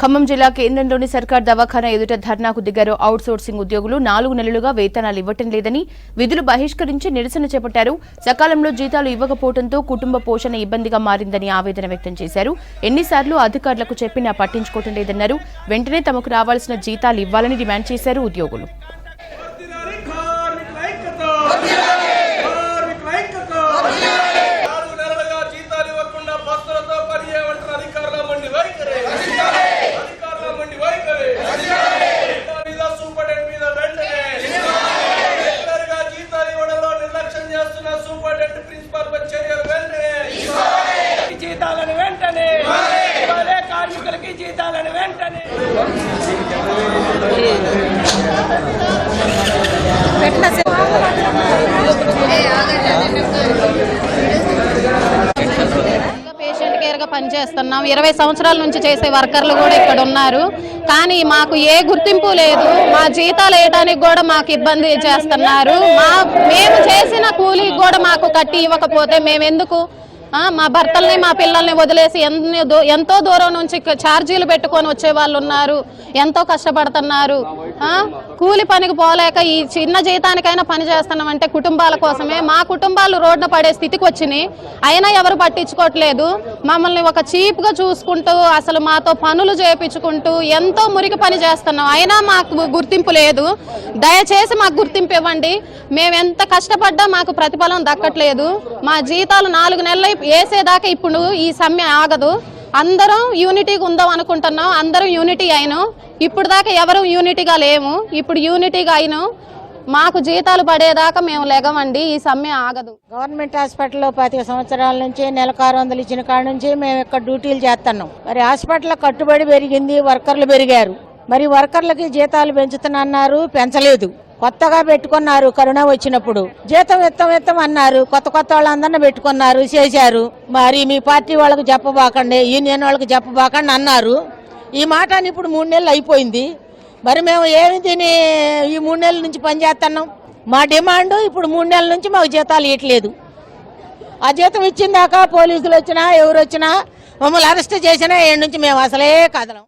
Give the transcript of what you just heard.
ఖమ్మం జిల్లా కేంద్రంలోని సర్కార్ దవాఖానా ఎదుట ధర్నాకు దిగారు అవుట్ సోర్సింగ్ ఉద్యోగులు 4 నెలలుగా వేతనాలు ఇవ్వటం లేదని విధులు బహిష్కరించి నిరసన చేపట్టారు. సకాలంలో జీతాలు ఇవ్వకపోవడంతో కుటుంబ పోషణ ఇబ్బందిగా మారిందని ఆవేదన వ్యక్తం చేశారు. ఎన్నిసార్లు అధికారులకు చెప్పినా పట్టించుకోవటం లేదన్నారు. వెంటనే తమకు రావాల్సిన జీతాలు ఇవ్వాలని డిమాండ్ చేశారు ఉద్యోగులు. జీతాలను వెంటనే కార్మికులకి జీతాలను వెంటనే పేషెంట్ కేర్గా పనిచేస్తున్నాం. 20 సంవత్సరాల నుంచి చేసే వర్కర్లు కూడా ఇక్కడ ఉన్నారు. కానీ మాకు ఏ గుర్తింపు లేదు. మా జీతాలు వేయడానికి కూడా మాకు ఇబ్బంది చేస్తున్నారు. మేము చేసిన కూలీకి కూడా మాకు కట్టి ఇవ్వకపోతే మేమెందుకు మా భర్తల్ని మా పిల్లల్ని వదిలేసి ఎంతో దూరం నుంచి ఛార్జీలు పెట్టుకొని వచ్చే వాళ్ళు ఉన్నారు. ఎంతో కష్టపడుతున్నారు. కూలి పనికి పోలేక ఈ చిన్న జీతానికైనా పని చేస్తున్నామంటే కుటుంబాల కోసమే. మా కుటుంబాలు రోడ్డున పడే స్థితికి వచ్చినాయి. అయినా ఎవరు పట్టించుకోవట్లేదు. మమ్మల్ని ఒక చీప్గా చూసుకుంటూ అసలు మాతో పనులు చేయించుకుంటూ ఎంతో మురికి పని చేస్తున్నాం. అయినా మాకు గుర్తింపు లేదు. దయచేసి మాకు గుర్తింపు ఇవ్వండి. మేము ఎంత కష్టపడ్డా మాకు ప్రతిఫలం దక్కట్లేదు. మా జీతాలు 4 నెలలు వేసేదాకా ఇప్పుడు ఈ సమ్మె ఆగదు. అందరం యూనిటీగా ఉందాం అనుకుంటున్నాం. అందరం యూనిటీ అయినాం. ఇప్పుడు దాకా ఎవరు యూనిటీగా లేము. ఇప్పుడు యూనిటీగా అయినాం. మాకు జీతాలు పడేదాకా మేము లెగమండి. ఈ సమ్మె ఆగదు. గవర్నమెంట్ హాస్పిటల్లో 10 సంవత్సరాల నుంచి నెలకు 600 ఇచ్చిన కాడ నుంచి మేము ఇక్కడ డ్యూటీలు చేస్తున్నాం. మరి హాస్పిటల్ కట్టుబడి పెరిగింది, వర్కర్లు పెరిగారు. మరి వర్కర్లకి జీతాలు పెంచుతున్నారు, పెంచలేదు. కొత్తగా పెట్టుకున్నారు. కరోనా వచ్చినప్పుడు జీతం ఎత్తం అన్నారు. కొత్త వాళ్ళందరినీ పెట్టుకున్నారు, చేశారు. మరి మీ పార్టీ వాళ్ళకి చెప్పబాకండి, యూనియన్ వాళ్ళకి చెప్పబాకండి అన్నారు. ఈ మాట ఇప్పుడు 3 నెలలు అయిపోయింది. మరి మేము ఏమి తిని ఈ 3 నెలల నుంచి పనిచేస్తున్నాం. మా డిమాండ్ ఇప్పుడు 3 నెలల నుంచి మాకు జీతాలు ఇవ్వట్లేదు. ఆ జీతం ఇచ్చిందాకా పోలీసులు వచ్చినా ఎవరు వచ్చినా మమ్మల్ని అరెస్ట్ చేసినా ఏడు నుంచి మేము అసలే కదలం.